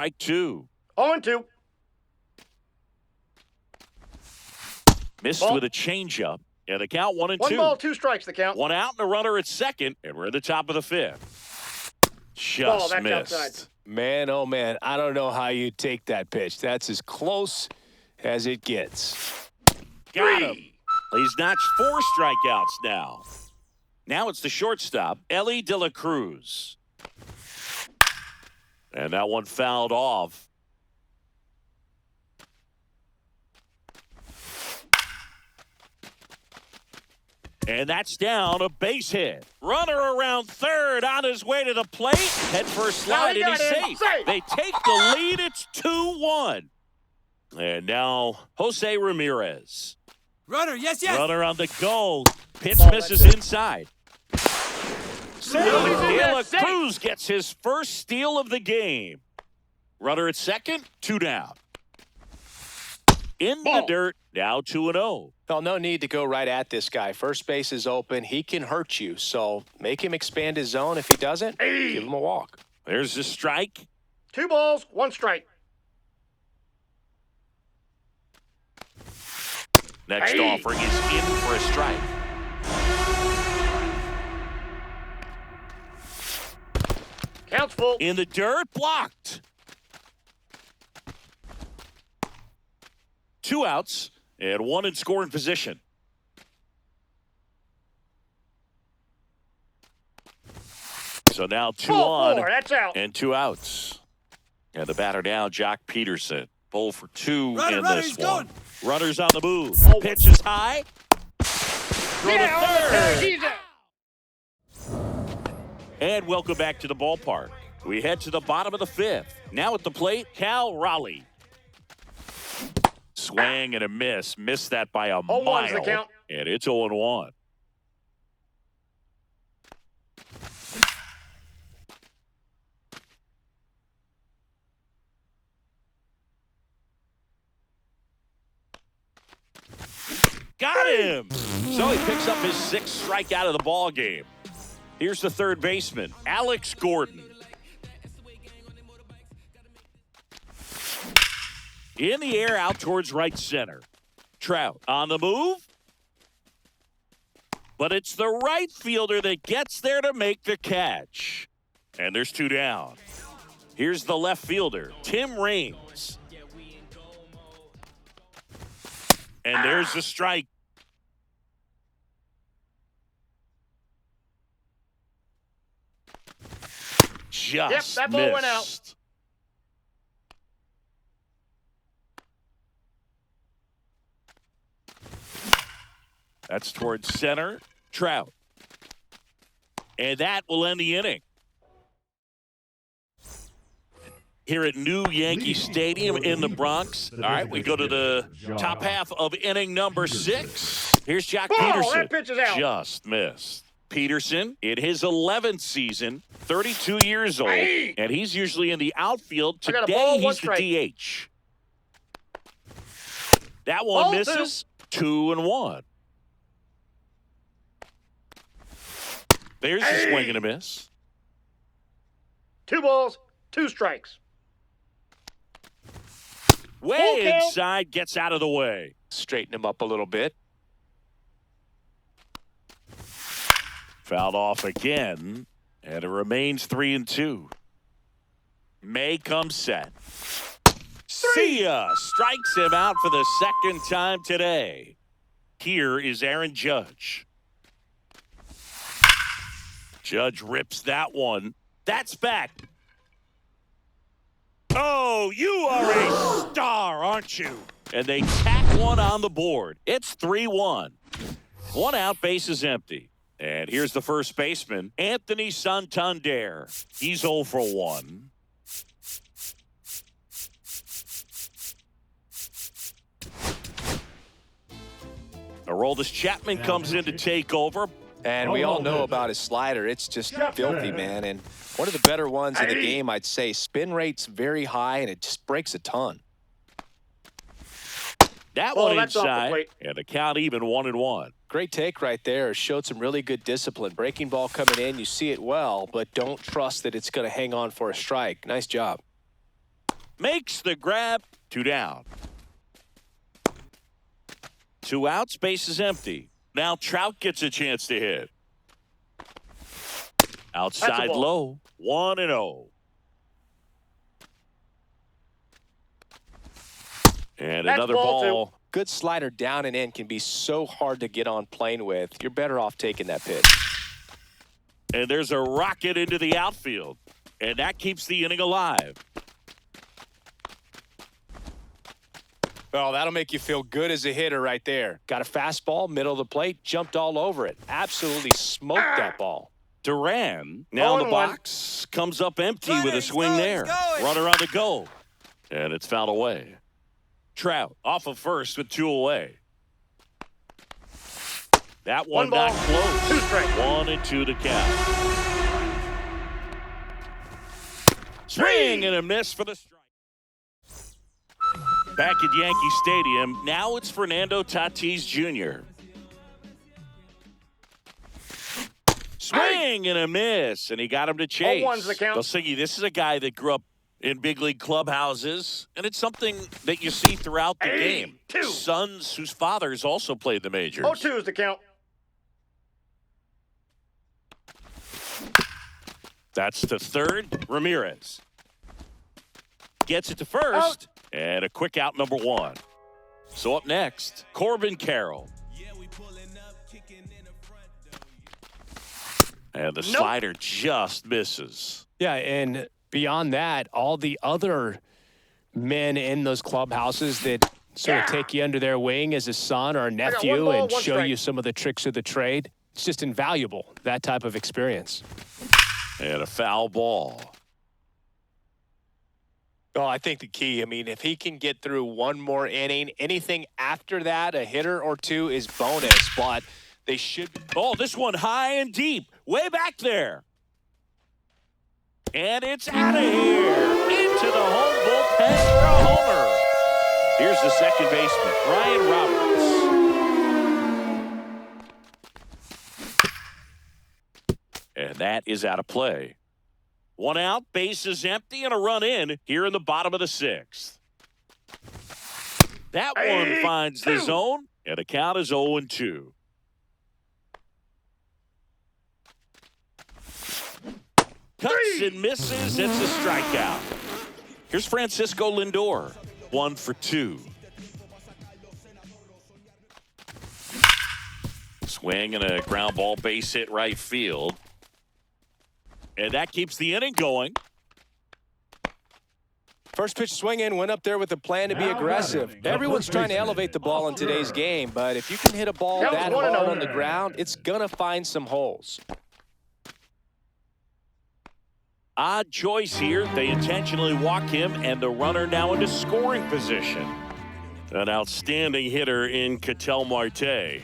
Strike two. 0-2. Missed Ball. with a changeup. And the count 1-2. 1 ball, 2 strikes the count. One out and a runner at second, and we're at the top of the fifth. Ball, Just that's missed. outside. Man, oh man, I don't know how you take that pitch. That's as close as it gets. Got him. He's notched 4 strikeouts now. Now it's the shortstop, Ellie De La Cruz. And that one fouled off. And that's down, a base hit. Runner around third on his way to the plate. Head first slide, and he's safe. They take the lead. It's 2-1. And now Jose Ramirez. Runner, yes, yes. Runner on the go. Pitch Ball, misses that's it. inside. Nobody's in De that La safe. Cruz gets his first steal of the game. Runner at second, 2 down. In Ball. the dirt, now 2-0. Well, no need to go right at this guy. First base is open. He can hurt you. So make him expand his zone. If he doesn't, give him a walk. There's the strike. 2 balls, 1 strike. Next offer is in for a strike. Counts full. In the dirt, blocked. 2 outs and 1 in scoring position. So now 2 on 4, that's out. and 2 outs. And the batter now, Jock Peterson. Pull for 2 in Runner, this he's one. going. Runners on the move. Oh. Pitch is high. Throw Yeah, to on the third. third, he's out. And welcome back to the ballpark. We head to the bottom of the 5th. Now at the plate, Cal Raleigh. Swing and a miss. Missed that by a 0-1's the mile. count. And it's 0-1. Got him! So he picks up his 6th strikeout of the ball game. Here's the third baseman, Alex Gordon. In the air, out towards right center. Trout on the move. But it's the right fielder that gets there to make the catch. And there's 2 down. Here's the left fielder, Tim Raines. And there's the strike. Just that ball went out. missed. That's towards center. Trout. And that will end the inning. Here at New Yankee Stadium in the Bronx. All right, we go to the top half of inning number 6. Here's Jock Ball, Peterson. that pitch is out. Just missed. Peterson, in his 11th season, 32 years old, Hey. and he's usually in the outfield. I got a Today, ball, 1 he's strike. the DH. That one Ball, misses. 2-1. There's the swing and a miss. 2 balls, 2 strikes. Way Full count. inside, gets out of the way. Straighten him up a little bit. Fouled off again, and it remains 3-2. May comes set. See ya! Strikes him out for the 2nd time today. Here is Aaron Judge. Judge rips that one. That's back. Oh, you are a star, aren't you? And they tack one on the board. It's 3-1. 1 out, base is empty. And here's the first baseman, Anthony Santander. He's 0 for 1. Aroldis Chapman comes in to take over. And we all know about his slider. It's just filthy, man. And one of the better ones in the game, I'd say. Spin rate's very high, and it just breaks a ton. That Oh, one that's off the inside, plate. and the count even 1-1. Great take right there. Showed some really good discipline. Breaking ball coming in, you see it well, but don't trust that it's going to hang on for a strike. Nice job. Makes the grab. 2 down. 2 outs. Base is empty. Now Trout gets a chance to hit. Outside ball. low. 1-0. And That's another ball ball. Good slider down and in can be so hard to get on plane with. You're better off taking that pitch. And there's a rocket into the outfield. And that keeps the inning alive. Well, that'll make you feel good as a hitter right there. Got a fastball, middle of the plate, jumped all over it. Absolutely smoked that ball. Duran now in the 0-1. box. Comes up empty with a swing there. Runner on the go. And it's fouled away. Trout off of first with 2 away. That one One ball, not close. 2 strikes. 1-2 to count. Swing and a miss for the strike. Back at Yankee Stadium, now it's Fernando Tatis Jr. Swing and a miss, and he got him to chase. 0-1's the count. Siggy, this is a guy that grew up in big league clubhouses, and it's something that you see throughout the game. 2. Sons whose fathers also played the majors. 0-2 is the count. That's to third. Ramirez gets it to first, and a quick out, number 1. So up next, Corbin Carroll. And the slider just misses. Yeah, and beyond that, all the other men in those clubhouses that sort of take you under their wing as a son or a nephew ball, and 1 show strike. you some of the tricks of the trade. It's just invaluable, that type of experience. And a foul ball. Oh, I think the key, I mean, if he can get through one more inning, anything after that, a hitter or 2 is bonus, but they should. Oh, this one high and deep, way back there. And it's out of here, into the home bullpen for a homer. Here's the second baseman, Ryan Roberts. And that is out of play. 1 out, base is empty, and a run in here in the bottom of the 6th. That one finds the zone, and the count is 0-2. Cuts and misses. It's a strikeout. Here's Francisco Lindor. 1 for 2. Swing and a ground ball, base hit right field. And that keeps the inning going. First pitch swing in, went up there with a plan to be aggressive. Everyone's trying to elevate the ball in today's game, but if you can hit a ball That was that 1-0. hard on the ground, it's going to find some holes. Odd choice here. They intentionally walk him, and the runner now into scoring position. An outstanding hitter in Ketel Marte.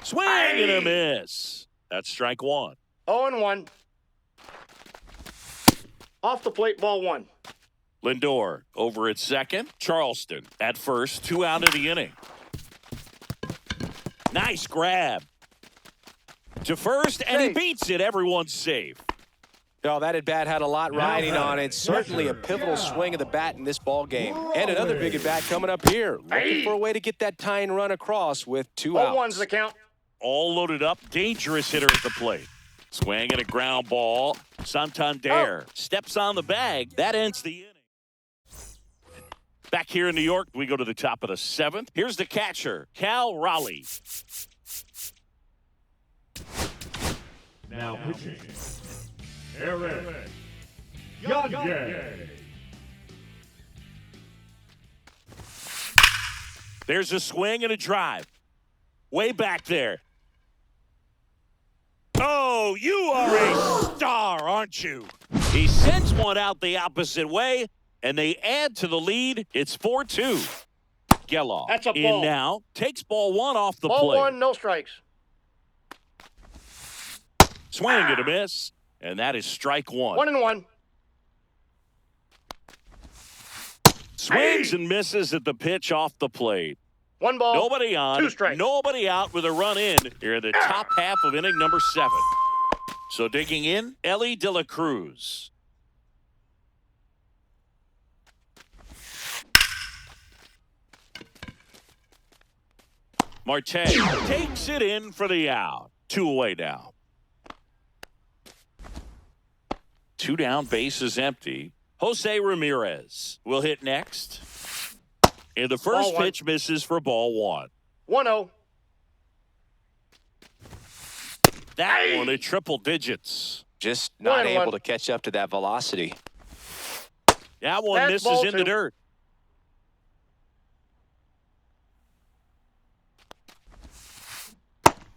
Swing and a miss. That's strike 1. 0-1. Off the plate, ball 1. Lindor over at second. Charleston at first. 2 out of the inning. Nice grab. To first, and he beats it. Everyone's safe. Oh, that at-bat had a lot riding on it. Certainly a pivotal swing of the bat in this ball game. And another big at-bat coming up here. Looking for a way to get that tying run across with 2 outs. 0-1's the count. All loaded up. Dangerous hitter at the plate. Swing and a ground ball. Santander steps on the bag. That ends the inning. Back here in New York, we go to the top of the 7th. Here's the catcher, Cal Raleigh. Now pitching, Eric Yagne. There's a swing and a drive. Way back there. Oh, you are a star, aren't you? He sends one out the opposite way, and they add to the lead. It's 4-2. Geloff That's a in ball. now. Takes ball 1 off the Ball plate. 1, no strikes. Swing and a miss, and that is strike 1. 1-1. Swings and misses at the pitch off the plate. 1 ball. Nobody on, 2 strikes. nobody out with a run in here in the top half of inning number 7. So digging in, Ellie De La Cruz. Marte takes it in for the out. 2 away now. 2 down, bases empty. Jose Ramirez will hit next. And the first Ball 1. pitch misses for ball 1. 1-0. That one at triple digits. Just not 1-1. able to catch up to that velocity. That one That's misses ball in the 2. dirt.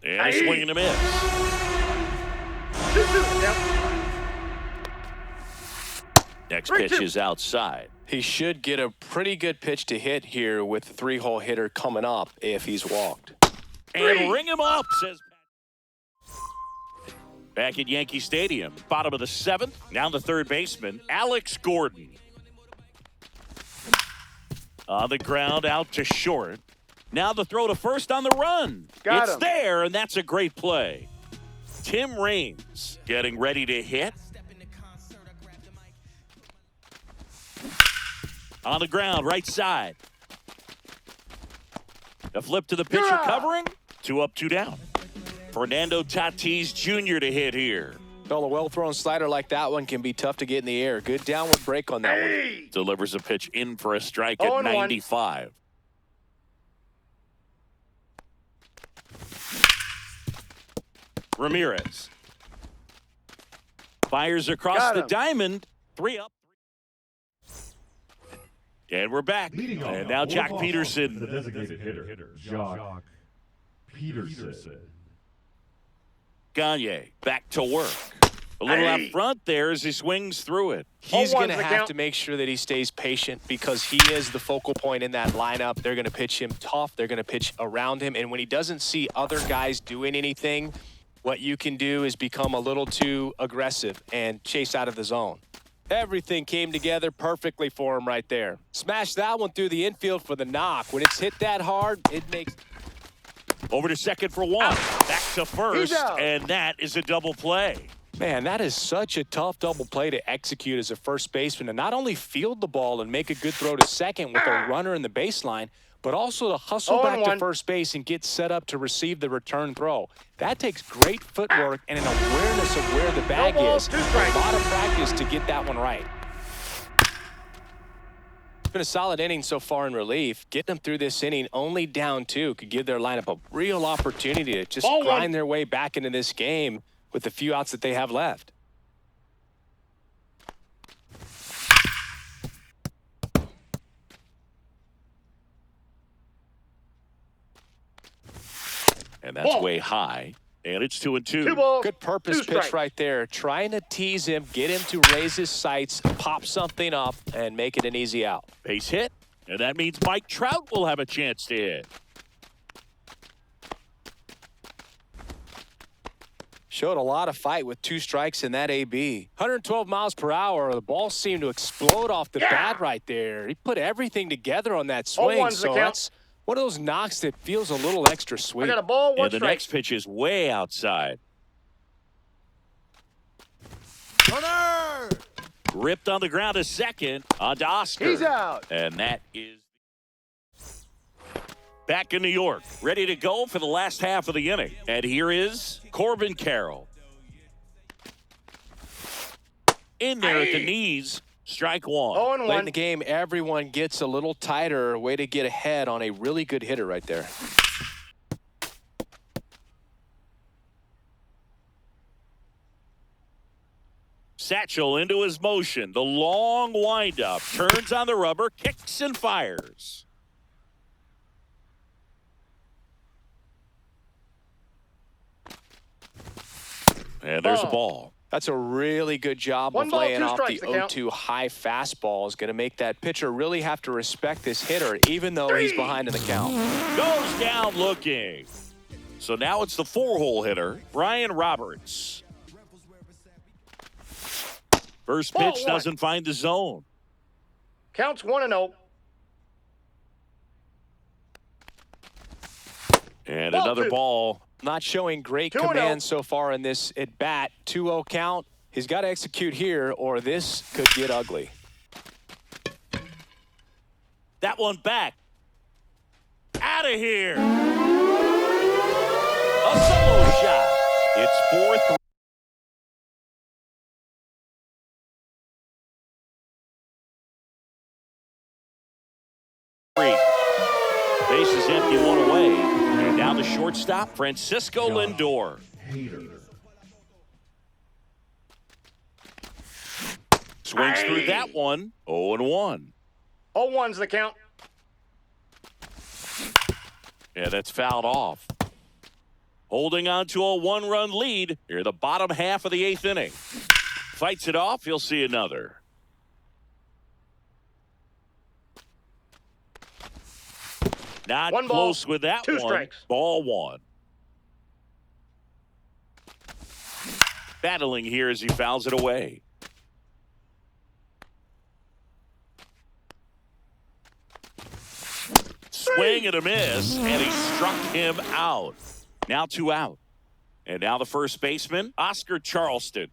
And a swing and a miss. 2-2. Yep. Next 3-2. pitch is outside. He should get a pretty good pitch to hit here with the 3-hole hitter coming up if he's walked. And ring him up, says Pat. Back at Yankee Stadium, bottom of the 7th. Now the third baseman, Alex Gordon. On the ground, out to short. Now the throw to first on the run. Got It's him. there, and that's a great play. Tim Raines getting ready to hit. On the ground, right side. A flip to the pitcher Yeah. covering. 2 up, 2 down. Fernando Tatis Jr. to hit here. Well, a well-thrown slider like that one can be tough to get in the air. Good downward break on that one. Delivers a pitch in for a strike 0-1. at 95. Ramirez fires across Got the him. diamond. 3 up. And we're back. Leading off And now Jack the Peterson. designated hitter, Jock Peterson. Gagne back to work. A little up front there as he swings through it. He's 0-1's going to the have count. to make sure that he stays patient because he is the focal point in that lineup. They're going to pitch him tough. They're going to pitch around him. And when he doesn't see other guys doing anything, what you can do is become a little too aggressive and chase out of the zone. Everything came together perfectly for him right there. Smash that one through the infield for the knock. When it's hit that hard, it makes... Over to second for 1. Back to first, out. and that is a double play. Man, that is such a tough double play to execute as a first baseman, and not only field the ball and make a good throw to second with a runner in the baseline, but also to hustle back to 0-1. first base and get set up to receive the return throw. That takes great footwork and an awareness of where the bag No ball, is. 2 A strikes. lot of practice to get that one right. It's been a solid inning so far in relief. Getting them through this inning only down 2 could give their lineup a real opportunity to just Ball 1. grind their way back into this game with the few outs that they have left. And that's Ball. way high. And it's 2-2. 2 balls. Good purpose 2 pitch strikes. right there. Trying to tease him, get him to raise his sights, pop something up, and make it an easy out. Base hit. And that means Mike Trout will have a chance to hit. Showed a lot of fight with 2 strikes in that AB. 112 miles per hour. The ball seemed to explode off the bat right there. He put everything together on that swing. 0-1's the So count. that's one of those knocks that feels a little extra I sweet. got a ball, 1 And the strike. next pitch is way outside. Ripped on the ground to second. On to Oscar. He's out. And that is back in New York. Ready to go for the last half of the inning. And here is Corbin Carroll. In there at the knees. Strike 1. 0-1. Late in the game, everyone gets a little tighter. Way to get ahead on a really good hitter right there. Satchel into his motion. The long windup. Turns on the rubber. Kicks and fires. And there's a ball. That's a really good job 1 of ball, laying 2 off the strikes, the count. 0-2 high fastball. Is going to make that pitcher really have to respect this hitter, even though he's behind in the count. Goes down looking. So now it's the 4-hole hitter, Brian Roberts. First Ball pitch 1. doesn't find the zone. Counts 1-0. And Ball another 2. ball. Not showing great 2-0. command so far in this at bat. 2-0 count. He's got to execute here, or this could get ugly. That one back. Out of here. A solo shot. It's 4-3. Base is empty, one away. And now the shortstop, Francisco Lindor. Hader. Swings through that one. 0-1. 0-1's the count. Yeah, that's fouled off. Holding on to a one-run lead here, the bottom half of the 8th inning. Fights it off. He'll see another. Not One ball, close with that 2 one. strikes. Ball 1. Battling here as he fouls it away. Swing and a miss, and he struck him out. Now 2 out. And now the first baseman, Oscar Charleston.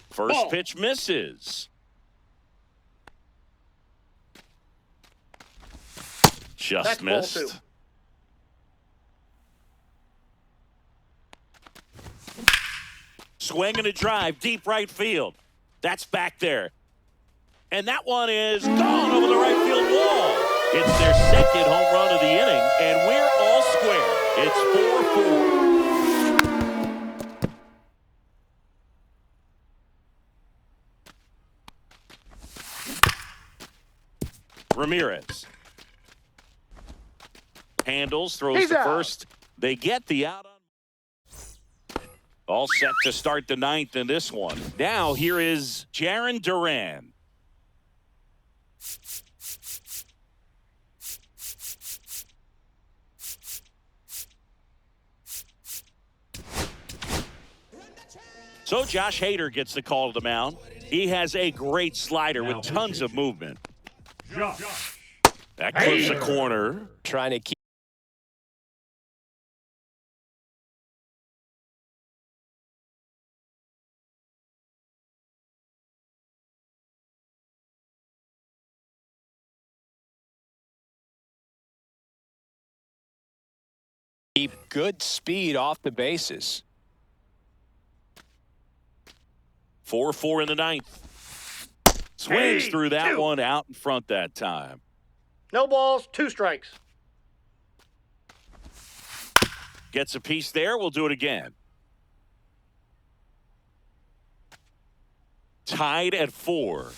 First Ball. pitch misses. Just That's ball missed. 2. Swing and a drive, deep right field. That's back there. And that one is gone over the right field wall. It's their second home run of the inning, and we're all square. It's 4-4. Ramirez handles, throws He's to out. first. They get the out on. All set to start the 9th in this one. Now here is Jarren Duran. So Josh Hader gets the call to the mound. He has a great slider with tons of movement. Josh. That clips the corner. Trying to keep good speed off the bases. 4-4 in the 9th. Swings through that 2. one out in front that time. No balls, 2 strikes. Gets a piece there. We'll do it again. Tied at 4.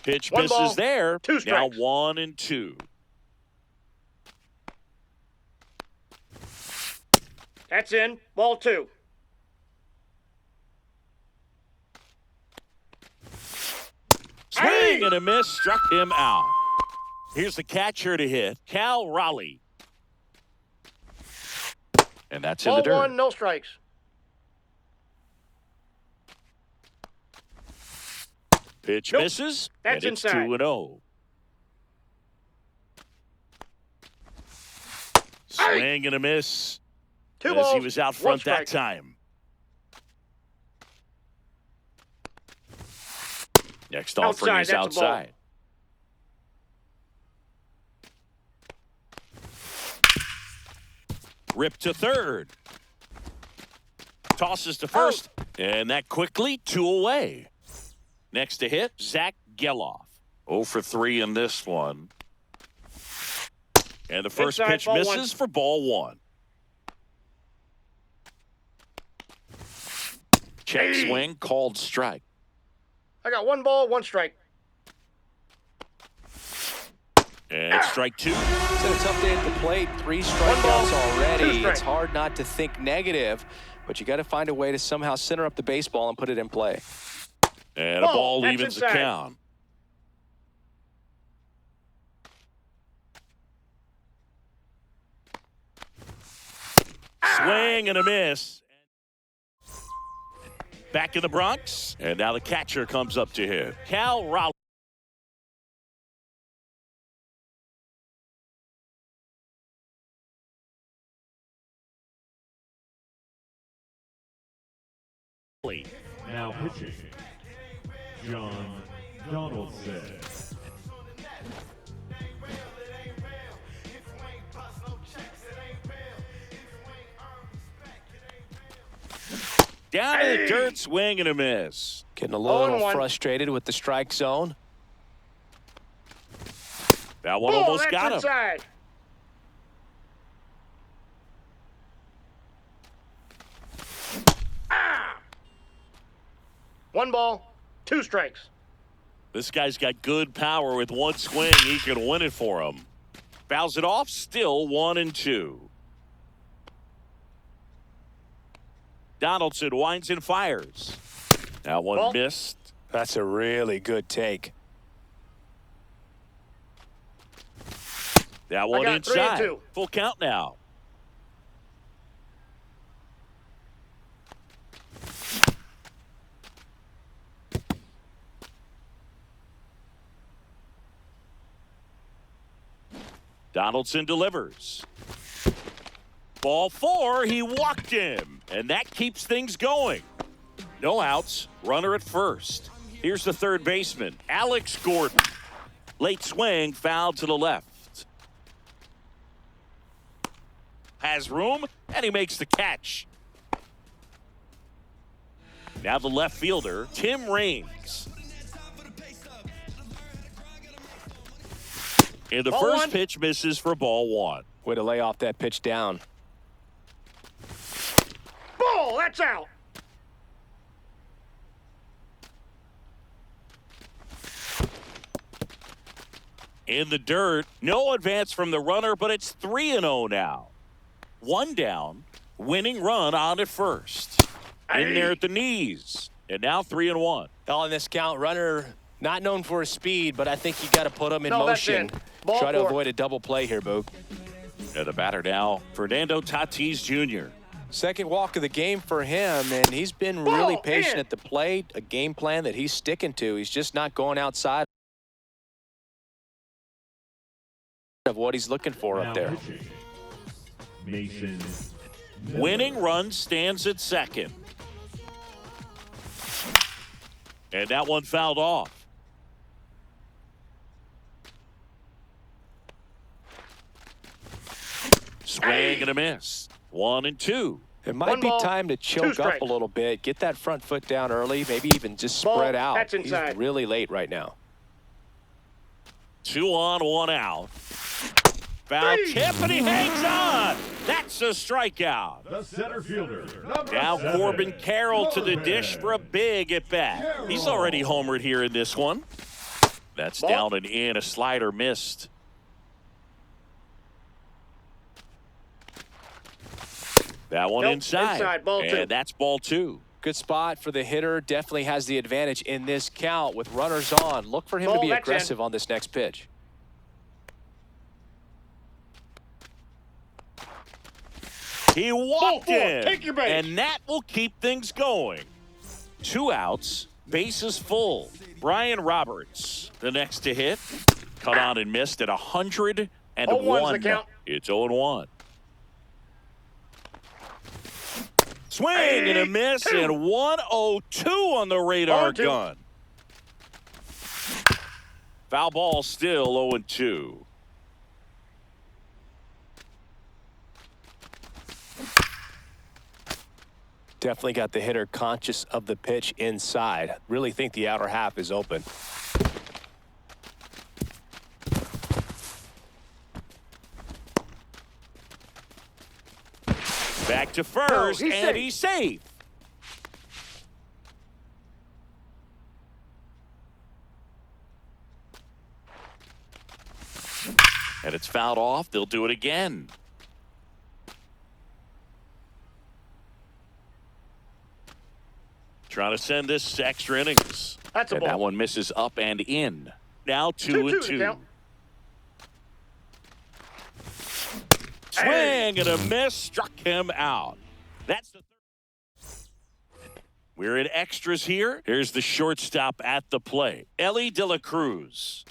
Pitch One misses ball, there. 2 Now strikes. 1-2. That's in. Ball 2. Swing and a miss. Struck him out. Here's the catcher to hit, Cal Raleigh. And that's in Ball the dirt. 1, no strikes. Pitch Nope. misses. That's and it's inside. 2-0. Swing and a miss. 2 As balls, he was out 1 front that strike. time. Next offering Outside, is that's a ball. outside. Rip to third. Tosses to first. And that quickly 2 away. Next to hit, Zach Geloff. 0 for 3 in this one. And the first Inside, pitch ball misses 1. for ball 1. Check swing, called strike. I got 1 ball, 1 strike. And strike 2. It's been a tough day at the plate. 3 One ball, strikeouts 2 already. strikes. It's hard not to think negative, but you got to find a way to somehow center up the baseball and put it in play. And a ball that's evens the inside. count. Swing and a miss. Back in the Bronx. And now the catcher comes up to hit, Cal Raleigh. Now pitching, John Donaldson. Down in the dirt, swing and a miss. Getting a little 0-1. frustrated with the strike zone. That one Ball, almost that's got him. inside. Ah! 1 ball, 2 strikes. This guy's got good power. With one swing, he can win it for him. Fouls it off, still 1-2. Donaldson winds and fires. That one Ball. missed. That's a really good take. That one got 3-2. inside. Full count now. Donaldson delivers. Ball 4, he walked him, and that keeps things going. No outs, runner at first. Here's the third baseman, Alex Gordon. Late swing, foul to the left. Has room, and he makes the catch. Now the left fielder, Tim Raines. And the Ball first 1. pitch misses for ball 1. Way to lay off that pitch down. Ball, that's out. In the dirt, no advance from the runner, but it's 3-0 now. 1 down, winning run on at first. In there at the knees, and now 3-1. All in this count, runner not known for his speed, but I think you got to put him in No, that's motion. in. Ball Try to 4. avoid a double play here, Boog. And the batter now, Fernando Tatis Jr. Second walk of the game for him, and he's been really Ball patient in. at the plate. A game plan that he's sticking to. He's just not going outside of what he's looking for Now up there. pitching, Mason Miller. Winning run stands at second. And that one fouled off. Swing and a miss. 1-2. It might 1 be ball, time to 2 choke up strikes. a little bit, get that front foot down early, maybe even just Ball, spread out. that's He's inside. really late right now. 2 on, 1 out. Foul tip, and he hangs on. That's a strikeout. The center fielder, number Now 7, Corbin Carroll to the dish Corbin for a big at bat. He's already homered here in this one. That's Ball. down and in. A slider missed. That one Nope, inside. inside, ball 2. And that's ball 2. Good spot for the hitter. Definitely has the advantage in this count with runners on. Look for him to Ball, be that's in. aggressive on this next pitch. He walked Ball 4, in. take your base. And that will keep things going. 2 outs. Bases full. Brian Roberts, the next to hit. Cut on and missed at 101. 0-1's the count. It's 0-1. Swing and a miss, 2. and 102 on the radar 0-2. gun. Foul ball still 0-2. Definitely got the hitter conscious of the pitch inside. Really think the outer half is open. Back to first, he's and safe. he's safe. And it's fouled off. They'll do it again. Trying to send this extra innings. That's a And ball. that one misses up and in. Now 2-2. 2-2 to count. Swing and a miss, struck him out. That's the third. We're in extras here. Here's the shortstop at the plate, Ellie De La Cruz.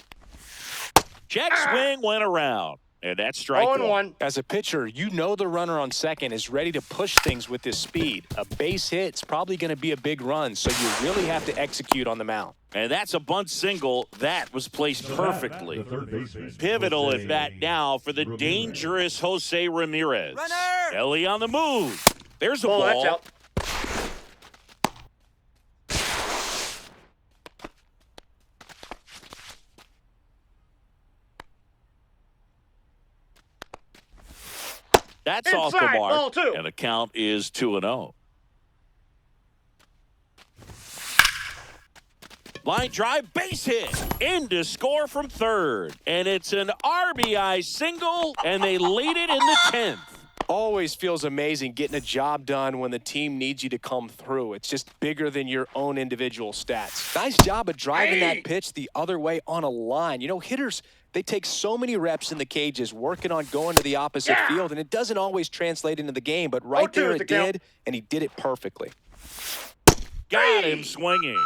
Check swing went around. And that's strike 0-1. As a pitcher, you know the runner on second is ready to push things with his speed. A base hit's probably going to be a big run, so you really have to execute on the mound. And that's a bunt single. That was placed perfectly. The third baseman, Pivotal Jose at bat now for the Ramirez. dangerous Jose Ramirez. Ellie on the move. There's a Ball, ball. that's out. That's off the Inside, mark. ball two. And the count is 2-0. Line drive, base hit. In to score from third. And it's an RBI single, and they lead it in the 10th. Always feels amazing getting a job done when the team needs you to come through. It's just bigger than your own individual stats. Nice job of driving that pitch the other way on a line. You know, hitters, they take so many reps in the cages working on going to the opposite field, and it doesn't always translate into the game, but right 0-2 there is the it count. did, and he did it perfectly. Got him swinging.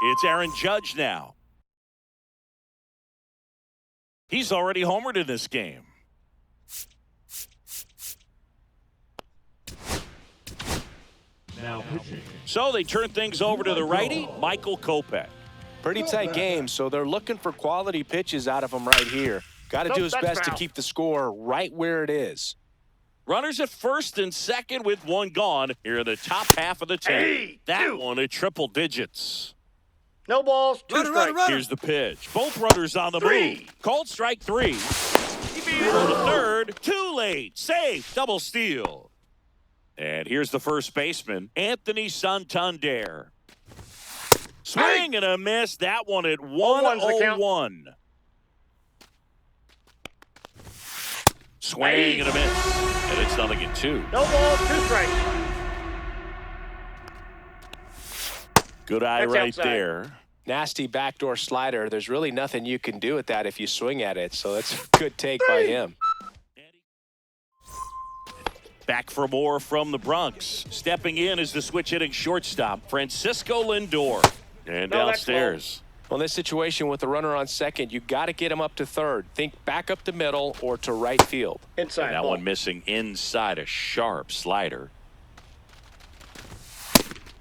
It's Aaron Judge now. He's already homered in this game. Now pitching. So they turn things over to the righty, Michael Kopech. Pretty tight game, so they're looking for quality pitches out of him right here. Got to Nope, do his that's best to foul. keep the score right where it is. Runners at first and second with one gone here in the top half of the 10th. Hey, That two. one at triple digits. No balls, two strikes. Here's the pitch. Both runners on the Three. move. Called strike 3. Throw to third. Too late. Safe. Double steal. And here's the first baseman, Anthony Santander. Swing and a miss. That one at 0-1's the count. 1-0-1. Swing and a miss. And it's 0-2. No balls, two strikes. Good eye That's right outside. there. Nasty backdoor slider. There's really nothing you can do with that if you swing at it, so that's a good take by him. Back for more from the Bronx. Stepping in is the switch hitting shortstop, Francisco Lindor. And No, that's downstairs. Well, in this situation with the runner on second, you got to get him up to third. Think back up the middle or to right field. Inside, And that ball. one missing inside, a sharp slider.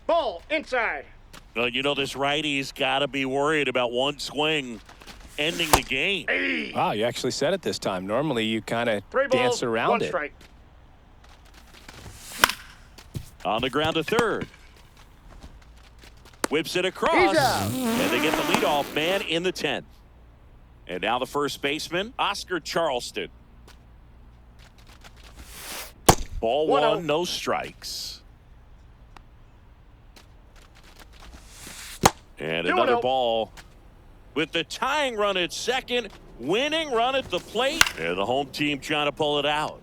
Ball, inside. Well, you know, this righty's got to be worried about one swing ending the game. Wow, you actually said it this time. Normally, you kind of Three balls, dance around one it. strike. On the ground to third. Whips it across. And they get the leadoff man in the 10th. And now the first baseman, Oscar Charleston. Ball 1-0. one, no strikes. And 2-0. another ball with the tying run at second, winning run at the plate, and the home team trying to pull it out.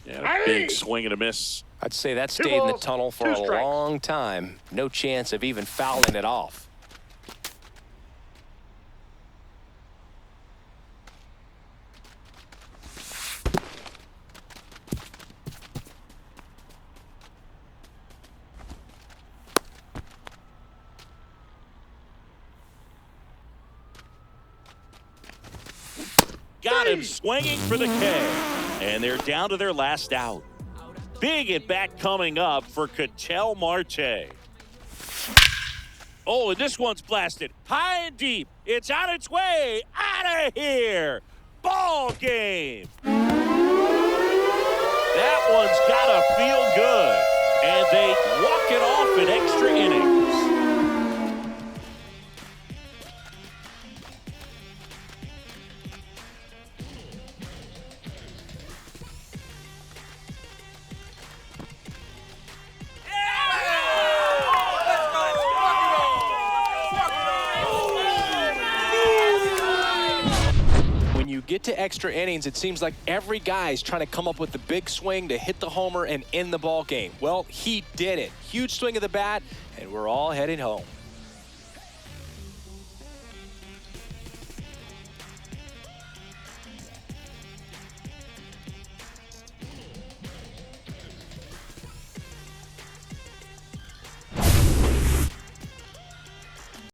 And a big swing and a miss. I'd say that Two stayed in the balls, tunnel for two a strikes. long time. No chance of even fouling it off. Got him swinging for the K. And they're down to their last out. Big at bat coming up for Ketel Marte. Oh, and this one's blasted high and deep. It's on its way out of here. Ball game. That one's got to feel good. And they walk it off in extra innings. When you get to extra innings, it seems like every guy's trying to come up with the big swing to hit the homer and end the ball game. Well, he did it. Huge swing of the bat, and we're all heading home.